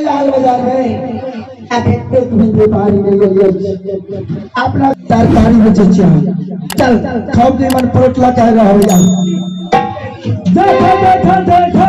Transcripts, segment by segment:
लाल बाजार में अपना तरकारी बेचे चल खाओ के मन पोटला कह रहा हो जा देखो देखो देखो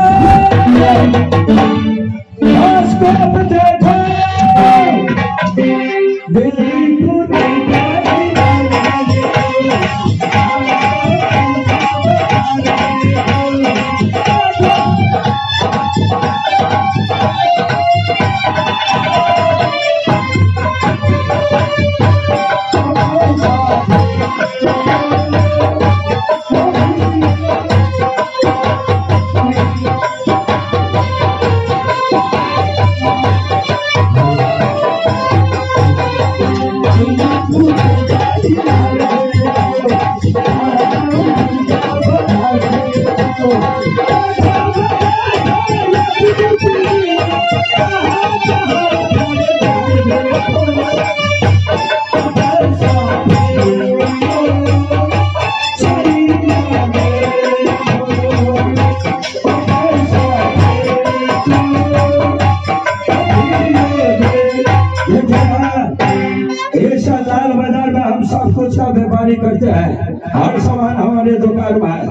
व्यापारी करते हैं। हर सामान हमारे दुकान में है।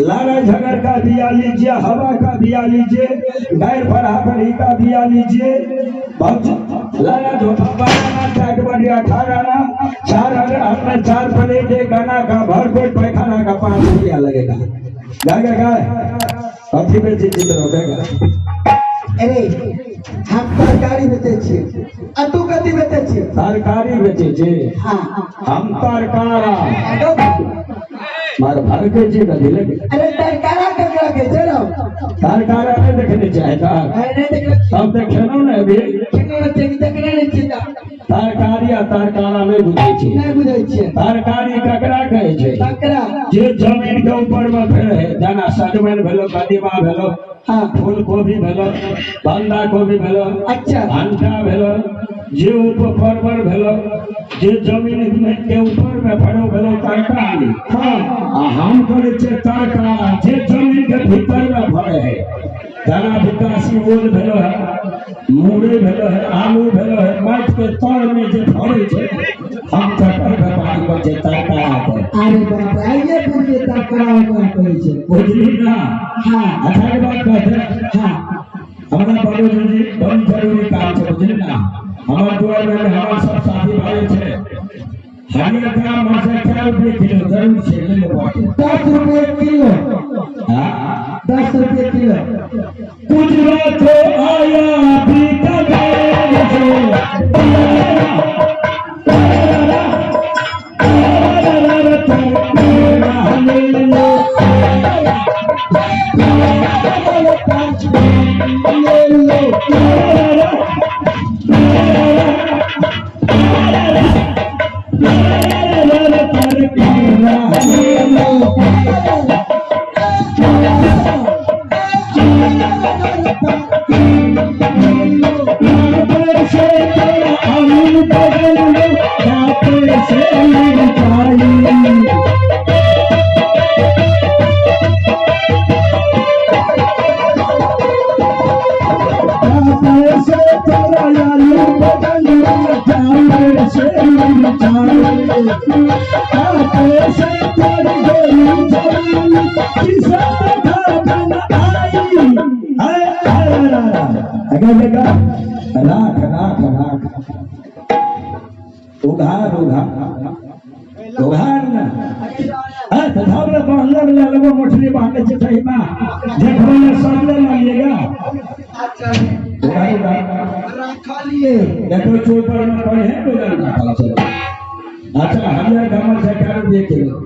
लड़ाई झगड़ का दिया लीजिए, हवा का दिया लीजिए, गैर बराबरी का दिया लीजिए, लड़ा धोखा बढ़िया खाना 4 प्लेट गाना का भरपेट पैखाना का 5 रुपया लगेगा। अथी में अरे हम तरकारी बेचे छे, तू कथी बेचे छे? तरकारी बेचे छे। हाँ हम तरकारा मार भर के जी कथी लगे? अरे तरकारा ककरा के जरा तरकारा नहीं देखने चाहता। नहीं देख सब देखनो ना अभी देखने नहीं चिंता। तरकारी आ तरकारा नहीं बुझै छै। नहीं बुझै छै। तरकारी ककरा कहै छै? ककरा जे जमीन के ऊपर में फड़े जेना सजमन भेलो, कदीमा भेलो, हाँ फूल गोभी भेलो, बंधा गोभी भेलो, अच्छा भंटा भेलो, जे ऊपर परवर भेलो, जे जमीन के ऊपर में फड़ो भेलो तरकारी। हाँ हम करे छे तरकारा जे जमीन के भीतर में फड़े है। जना विकासी ओल भेलो है, मूरे भेलो है, आलू भेलो है, माट के तल में जे फड़े छे हम तकर व्यापारी को जे तरकारा के। अरे बाप रे ये पूरे तरकारा को कहै छे बुझली ना? हाँ अच्छा बात कहते। हाँ हमारा बाबू जी बहुत जरूरी काम छे बुझली ना? हमार दुआर में हमार सब साथी भाई छे। हरियर का मरचा क्या रुपये किलो जरूर छे ले लो। 10 रुपये किलो। हाँ 10 रुपये किलो। गुजरात तो आया बीकानेर से कैसे तेरी गोरी जवानी किसे देखा बन आई अगर देखा राख राख राख उघार उघार उघार ना तो धावले बांधले में लगो मछली बांधे चिट्ठी में देखो ने सामने लाइएगा उघार उघार रखा लिए देखो चोपर में पड़े हैं कोई ना खा चलो अच्छा हमारे गांव से क्या 1 किलो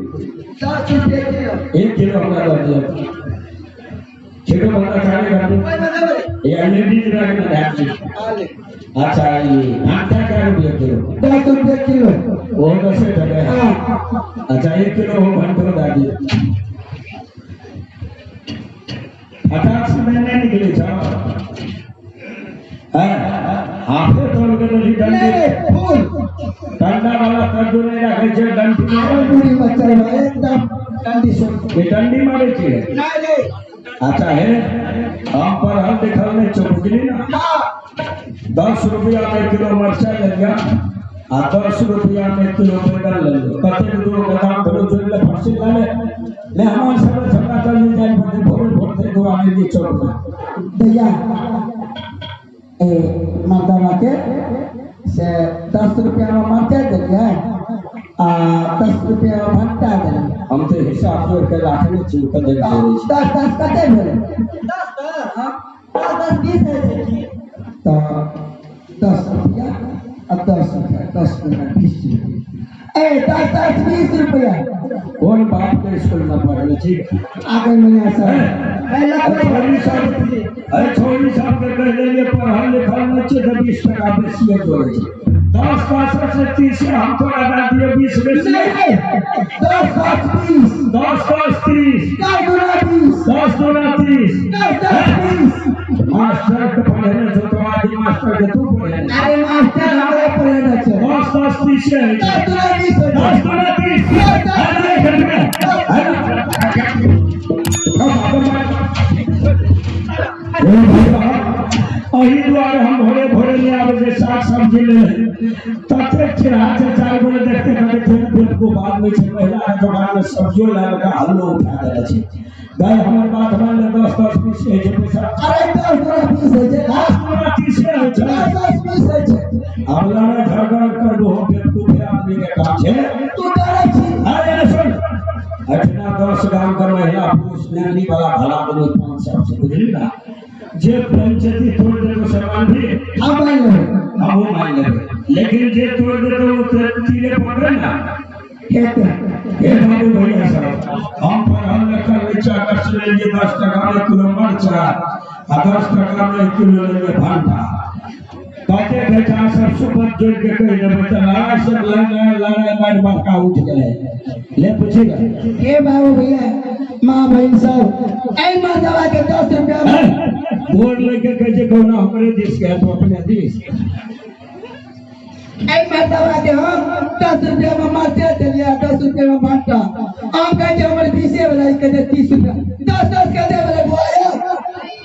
1 किलो हमरा दे दिया छेड़ो बंदा चाले कर ये लेडीज रख में ध्यान अच्छा ये आटा का 1 किलो 10 रुपए किलो वो 10 टका अच्छा 1 किलो हो घंटो दादी फटाक से मैंने निकले जाओ हाथे तोड़ के तो डंडे फूल डंडा वाला कद्दू ने रखे छे डंडी में पूरी मच्छर में एकदम डंडी से ये डंडी मारे छे नहीं अच्छा है हम पर हम दिखा में चुपकली ना 10 रुपया में किलो मरचा ले गया आ 10 रुपया में किलो बैंगन ले लो कते दो गदाम भरो जोले फरसी लाले ले हम सब झगड़ा कर ले जाए पर भोर भोर से दो आने दी चौक में भैया मर्दवा के से 10 रुपया में मरचा दे दिया आ 10 रुपया में भट्टा दे हम तो हिसाब जोड़ के रखने चाहिए कदे करे 10 कते भेले 10 20 है तो 10 रुपया अब 10 रुपया 10 रुपया 20 रुपया 10 20 रुपया कौन बाप के स्कूल में पढ़ने चाहिए आगे मैंने ऐसा छोड़ी साहब के कहने लिए पढ़ा लिखा न चाहिए 20 टका बेसी है जोड़े 10 5 से 30 हम तो लगा दिए 20 बेसी 10 5 20 10 5 30 10 गुना 30 मास्टर के पढ़ने से तो आदि मास्टर के तू पढ़े अरे मास्टर हमारे पढ़ने से 10 10 30 है 10 गुना 30 अरे अही द्वारा हम भोरे भोरे ले आवे जे साग सब्जी ले तते चिरा से 4 गोले देखते कहते पेट को बाद में से पहला है तो बाद में सब्जियों ला का हल्लो उठा दे छी गाय हमर बात मान ले 10 10 20 है जे पैसा अरे 10 20 है जे 10 30 है 10 20 है जे अगला ने झगड़ा कर दो पेट को फिर आदमी के काम छे तू डरे छी अरे सुन अठना 10 गांव का महिला पुरुष नानी वाला भला बनो 500 से बुझली ना जे पंचायती तोड़ दे तो समान भी हम मान ले लेकिन जे तोड़ दे तो तीरे पकड़े ना कहते हे बाबू भैया साहब हम पर हम लखा बेचा कर लेंगे 10 टका में किलो मरचा 10 टका में किलो लेंगे भांटा कहते बेचा सब सुबह जोड़ के कह दे बेटा लड़ाई से लड़ाई मार मार का उठ गए ले पूछेगा हे बाबू भैया मां बहन सब ऐ मां दवा के 10 रुपया बोर्ड लेके कैसे कहना हमारे देश के है तो अपने देश ऐ मां दवा के हम 10 रुपया में मारते दे लिया 10 रुपया में भांटा हम कहते हमारे 20 वाला कहते 30 रुपया 10 10 कहते वाले बोया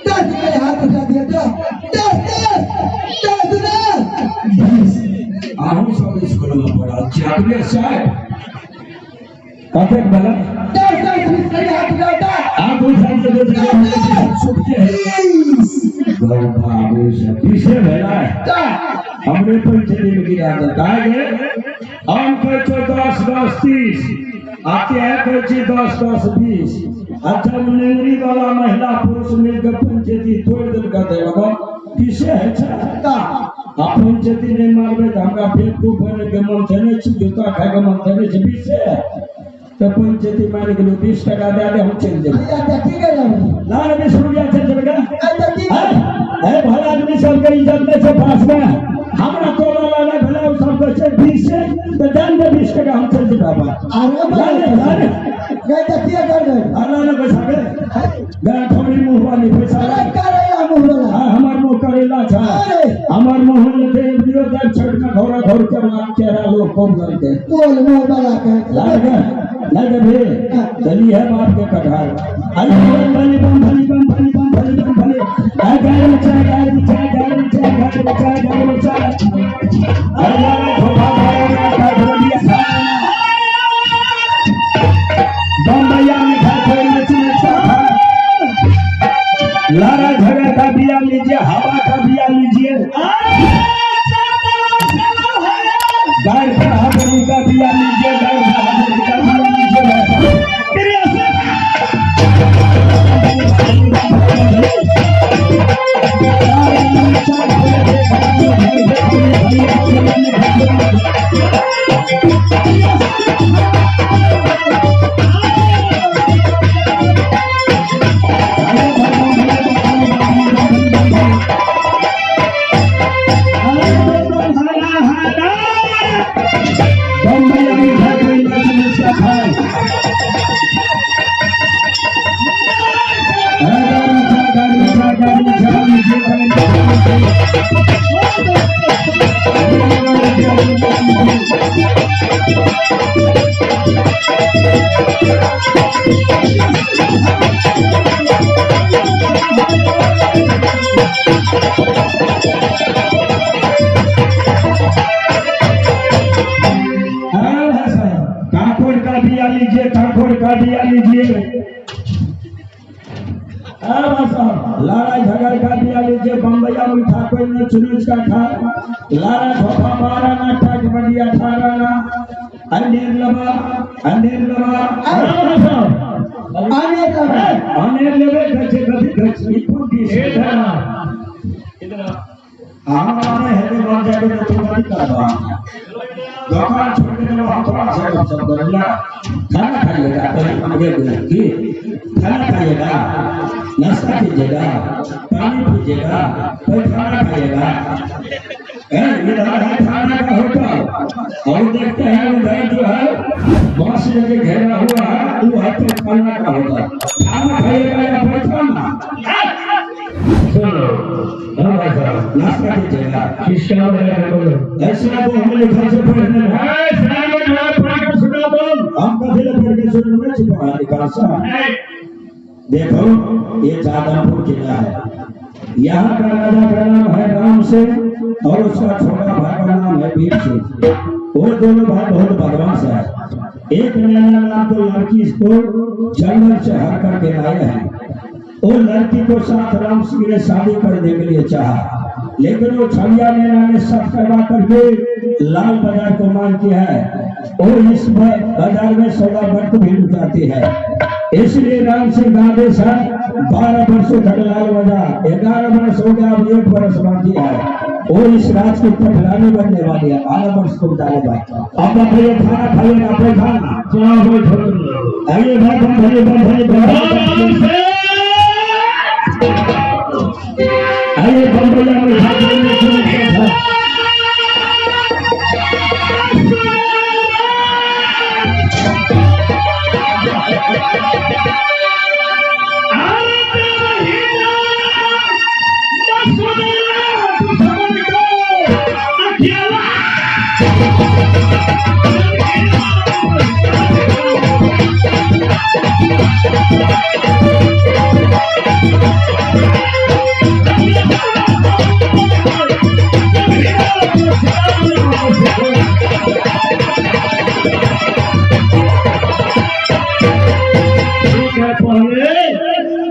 10 रुपया हाथ उठा दिया तो 10 हम सब स्कूल में पढ़ा चाकरी साहब कहते बला 10 20 करे हाथ उठाता आप उठा के सुखते बाबू से पीछे भला हमने पंचायती में गिरा था हम कहते 10 10 30 आते हैं कहते 10 10 20 अच्छा मुनेरी वाला महिला पुरुष मिलकर पंचायती तोड़ दे कहते बाबा पीछे है छा आप पंचायती नहीं मारबे तो हमरा पेट को भरे के मन थने छी जूता खाए के मन थने छी पीछे तो पंचायती मारे के 20 टका दे दे हम चल जाए अच्छा ठीक है ना 20 रुपया से चलेगा अच्छा ठीक है भला आदमी सब के इज्जत में से पास में हमरा तोला वाला भला सब के से 20 से तो दान दे 20 टका हम चल जाए बाबा अरे गए तो क्या कर गए अल्लाह ने पैसा के गए थोड़ी मुंह वाली पैसा करे या मुंह वाला हमार मुंह करेला था हमार मुंह में दे दियो दर छड़ में घोड़ा घोड़ के मार चेहरा लोग कौन करते बोल मुंह वाला के लगे भी चली है बाप के कठार अरे भली बम भली बम भली बम भली बम भली आ गाड़ी चाय गाड़ी चाय गाड़ी चाय गाड़ी चाय गाड़ी चाय अल्लाह ने धोखा दिया बम्बैया मिठाई कोई नचने चाहा, लारा झगड़ा का दिया लीजिए, हवा का दिया लीजिए, गाय बहादुरी का दिया लीजिए, गाय बहादुरी का दिया लीजिए। ठाकुर का दिया लीजिए, लारा झगड़ का दिया लीजिए, बम्बैया मिठा कोई न चुनीच का खा, लारा धोखा मारा ना ठग बढ़िया ठारा ना, अनेर लबा अनेर लेवे गचे कभी गच इपुर दी सेधा, हमारे हेले बार जाके तो तुम्हारी करवा, दुकान छोड़ के जब हम थोड़ा सब करेगा, खाना खाइएगा, खाना खाइएगा, नाश्ता कीजिएगा, पानी पीजिएगा, कोई खाना खाइएगा, ये खाना का होटल, और देखते हैं उधर जो है बॉस लेके घेरा हुआ है, वो है तो खाना का होटल, खाना खाइएगा या फिर खाना, नाश्ता कीजिएगा, किसका बोलो, ऐसा वो हमें घर से पढ़ने है, हम कभी पढ़ के सुनने में छिपा निकाल सा। देखो ये जादवपुर किला है, यहाँ का राजा का नाम है राम सिंह और उसका छोटा भाई का नाम है वीर सिंह। वो दोनों भाई बहुत बदमाश है। एक नैना नाम तो लड़की इसको जंगल से हर करके लाए हैं। वो लड़की को साथ राम सिंह ने शादी करने के लिए चाहा, लेकिन वो छलिया नैना ने सब करवा करके लाल बाजार को मांगती है और इस बाजार में सौदा वर्त भी लुटाती है। इसलिए राम सिंह आदेश है 12 वर्षों तक लाल बाजार, 11 वर्ष हो गया, अब 1 वर्ष बाकी है और इस राज की पठलानी बनने वाली है, 12 वर्ष को डाले भाई। अब बताइए खाना खाइए अपने खाना, आइए भाई आइए बम्बैया में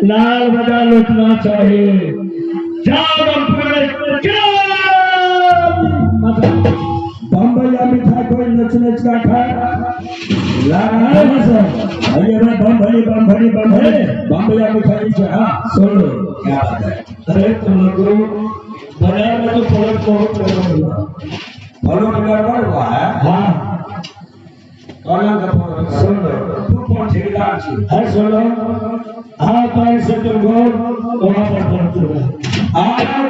लाल बाजार लुटना चाहिए, बम्बैया मिठाई कोई नच नच का खाए, बम्बैया मिठाई चाह सुन लो क्या बात है। अरे तुम लोगों बाजार में तो फलों में गड़बड़ हुआ है। हाँ सुन लो तू कौन ठेकेदार छी है, सुन लो हाँ पाई से तुम गो वहाँ पर पहुँचो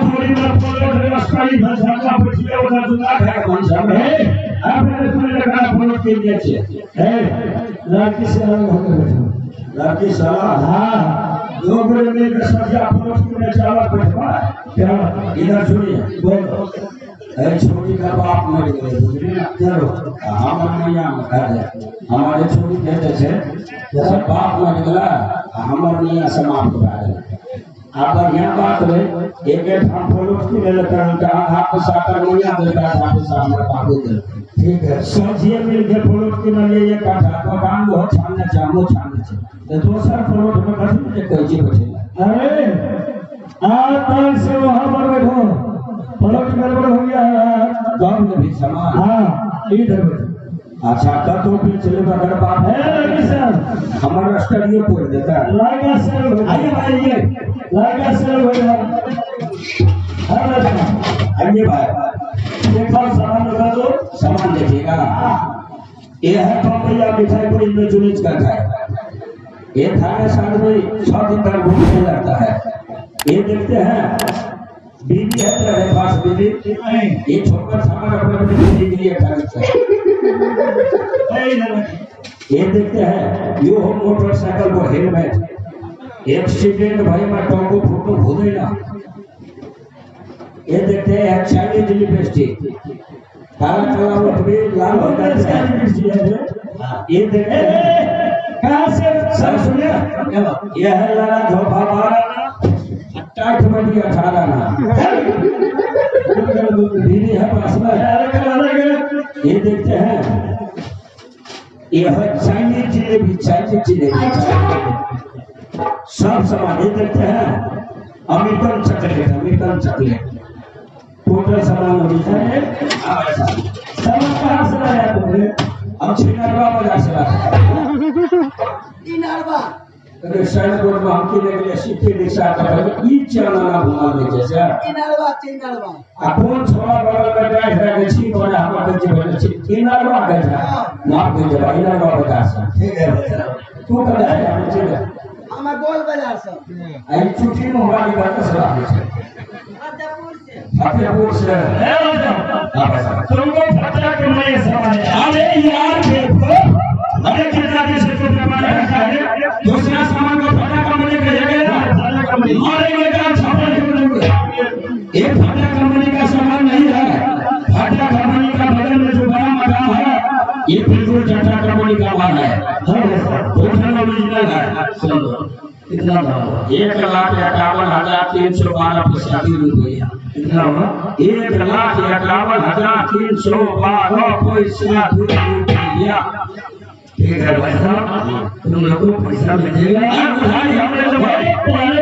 थोड़ी बार व्यवस्था ही भाषा का पिछले उधर दुनिया है कौन सा है आपने सुन लगा फोन के लिए है लड़की से लड़की सलाह हाँ 2 बजे में सजा फोन के चाला बैठवा क्या इधर सुनिए बोलो छोटी का बाप मर गए बुझलिए ना चलो हम मैया में कह दे हमारे छोटी कहते थे जैसे बाप मर गया हमर मैया समाप्त भए गेल। अब बढ़िया बात है एक हम फोटो के ले लेते हैं आधा पैसा कर मैया देता है आधा पैसा हमारे बाबू देते ठीक है सब्जी मिल के प्लॉट के ना ये काटा दुकान वो छानना चामो छानना चाहिए तो दूसरा प्लॉट में कथी में कैसे बचेगा अरे आज तक से वहां पर बैठो प्लॉट गड़बड़ हो गया है गांव में भी सामान हां इधर अच्छा का तो फिर चले अगर बात है लगी सर हमारा स्टूडियो तोड़ देता है लागा सर आइए भाई ये लागा सर भाई आइए भाई देखो सामान लगा दो सामान देखिएगा ये है पपैया मिठाई को इनमें चुनिच करता है ये खाने साथ में 6 दिन तक घूमने लगता है ये देखते हैं बीबी है तेरे पास बीबी ये छोटा सामान अपने बीबी के लिए खरीदता है ये देखते हैं यो हो मोटरसाइकिल को हेलमेट एक्सीडेंट भाई मैं टोको फोटो खोदे ना ये देखते हैं चाइनीज लिपस्टिक काला काला उठबे लाल होता है ये देखते हैं कहां से सर सुनिए ये है लाला धोखा मारा टाइट बड़ी 18 ना दीदी है पास में ये देखते हैं ये है चाइनीज जिलेबी सब सामान ये देखते हैं अमेरिकन चॉकलेट टोटल सामान हो है सामान कहाँ से लाया तुमने हम छिनारवा बाजार से लाया छिनारवा अरे साइड बोर्ड में हमके लेके सीखे दिशा कर ई चलना घुमा दे जैसे छिनारवा अपन छोरा बगल में बैठ रहे छी बोला हम के बोले छी छिनारवा गजा मार के जरा छिनारवा बाजार से ठीक है तू कब आया ठीक है हम गोल बाजार से आई छुट्टी में हमारी बात से फतेहपुर से तुमको फतेह के मैं सवाल अरे यार देखो अरे कितना देश को प्रमाण है दूसरा सामान को फतेह कंपनी का जगह मारेंगे का छापा ये फतेह कंपनी का सामान नहीं है फतेह कंपनी का बगल में जो बड़ा मकान है ये बिल्कुल टाटा कंपनी का माल है टोटल ओरिजिनल है कितना 1,51,312 रुपया कितना हुआ 1,51,312 रुपया ठीक है भाई साहब तुम लोगों को पैसा मिलेगा भाई हमने तो भाई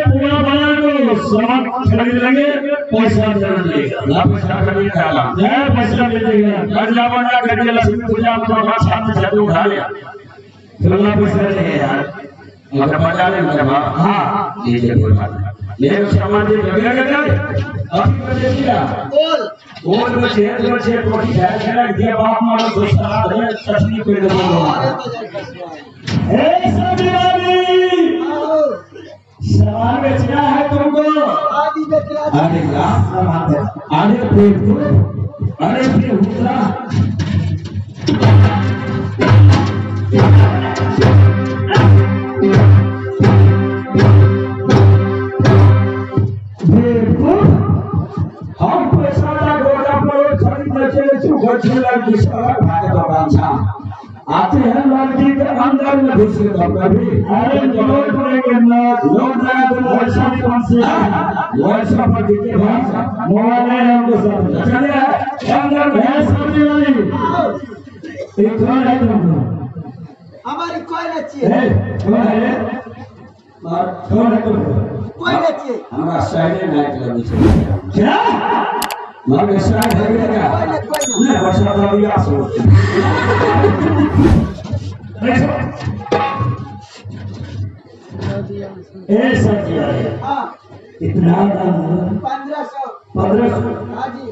पूरा बना दो सामान खरीद लेंगे पैसा जरूर मिलेगा ना पैसा खरीद डाला पैसा मिलेगा कर्जा बना करके लक्ष्मी पूजा में तो साथ में जरूर उठा लिया फिर पैसा नहीं यार मगर बता ले मेरा हां लीजिए कोई बात नहीं ले सामान दे लगेगा अभी कर दिया बोल बचे कोठी है चला दिया बाप मारो दोस्ता है तस्वीर पे दे बोलो ए सभी सामान बेचना है तुमको आदि बेचना अरे यार सामान अरे पेट अरे फिर उतरा हम पैसा का गोटा पर खरीद चले छुगछुला किसका भाग बांछा आते हैं लड़की के अंदर में घुस के कभी अरे लोग पड़ेंगे ना लोग ना तो व्हाट्सएप कौन से व्हाट्सएप पर दिखे भाषा मोबाइल है हमको सब चले अंदर है समझ वाली एक कौन है तुमको हमारी कोई नहीं है कौन है मार कौन है तुमको कोई नहीं हमारा साइड नाइट लगी है क्या मगर साइड है क्या नहीं वर्षा का भी आस हो ए सच्ची है हां इतना दाम 1500 हां जी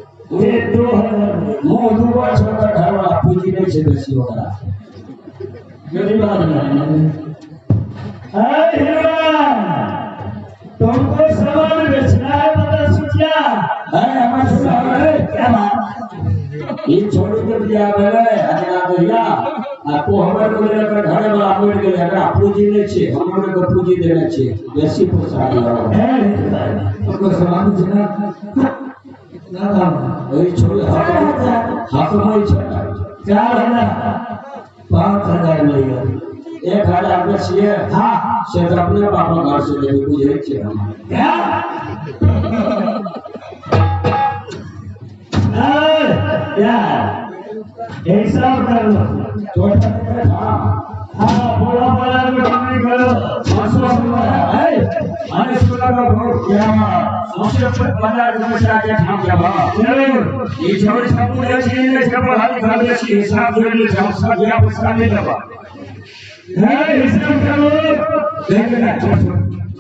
ये 2000 मोदू का छोटा घर वाला पूंजी नहीं से बेसी होगा गरीब आदमी है हीरा तुमको सामान बेचना है पता सोचिया है हमारा सामान है क्या बात ये छोड़ के दिया है अगला भैया आपको हमारे को लेकर घर वाला बैठ के लेकर पूंजी नहीं छे हमरे को पूंजी देना छे बेसी पैसा है तुमको सामान बेचना कितना दाम वही छोड़ हाथ में छोड़ा 4,000 मिलेगा 1,000 बेचिए हां से अपने बाबा घर से ले बुझे छे हम क्या यार हिसाब कर लो हाँ बोला बोला नहीं करो अरे सुना का बहुत क्या सबसे ऊपर 15 से आगे ठाम क्या बा ये छोड़ सब मुझे छीन इसका हाल कर ले हिसाब जोड़ ले सब क्या उसका नहीं लगा है हिसाब करो देख ले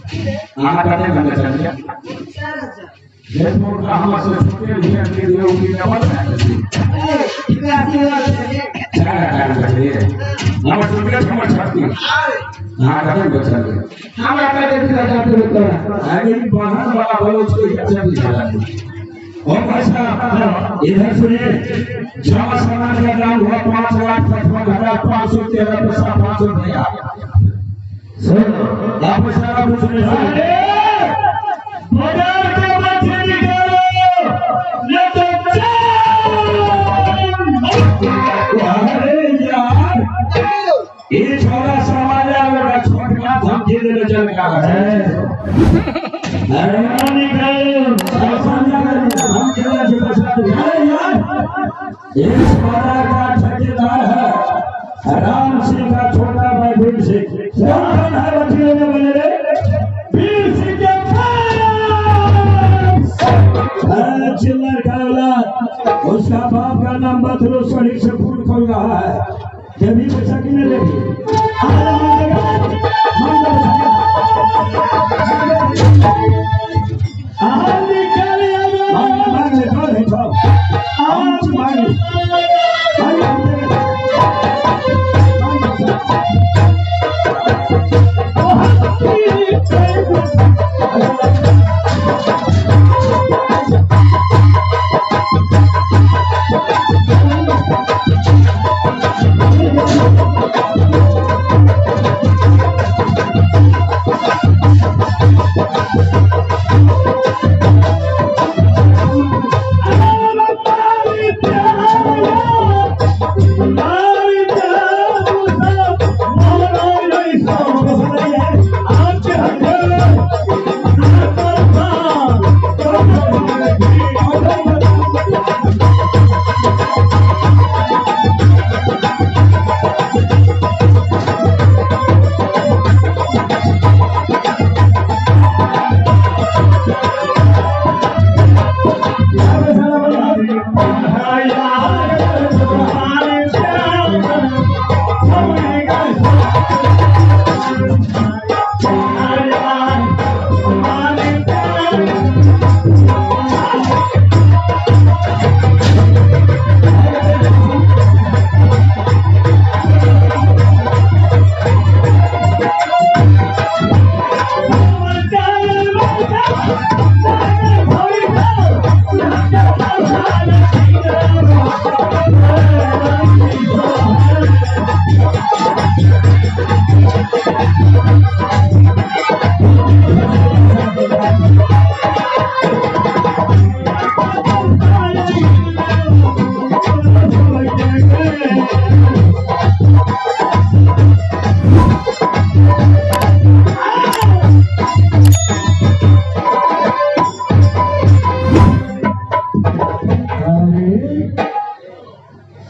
आना करने का चलिए ये तो हम से छोटे लिए की डबल है हम छोटे समझ सकती हां करने को चलिए हम आता देखते जाते रहते हैं आगे बाहर वाला बोलो उसको अच्छा भी चला और भाषा इधर सुनिए जहाँ समाज का नाम हुआ 5,55,513 पैसा 500 भैया सुनो आप सारा कुछ नहीं सुने बाजार के बच्चे निकालो ये तो अरे यार ये छोरा समाज वाला छोटा धमकी देने चल रहा है अरे निकालो इस बारा का ठेकेदार है राम सिंह का छोटा भाई वीर सिंह कौन है वकील में बने रे वीर सिंह के चिल्लर का औलाद उसका बाप का नाम बदलो शरीर से फूल खोल रहा है जब भी पैसा किने लेगी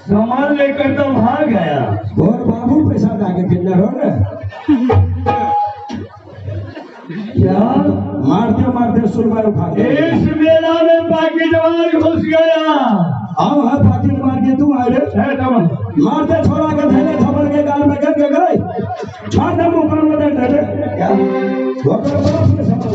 सामान लेकर तो भाग गया और बाबू पैसा दागे कितना हो रे क्या मारते मारते सुरबार उठा दे इस मेला में बाकी जवान घुस गया आओ है पाकिट मार के तू आ रे मारते छोड़ा के थैले थपड़ के गाल में कर के गए छोड़ दे मुंह पर मत दे क्या वो कर बड़ा से समझ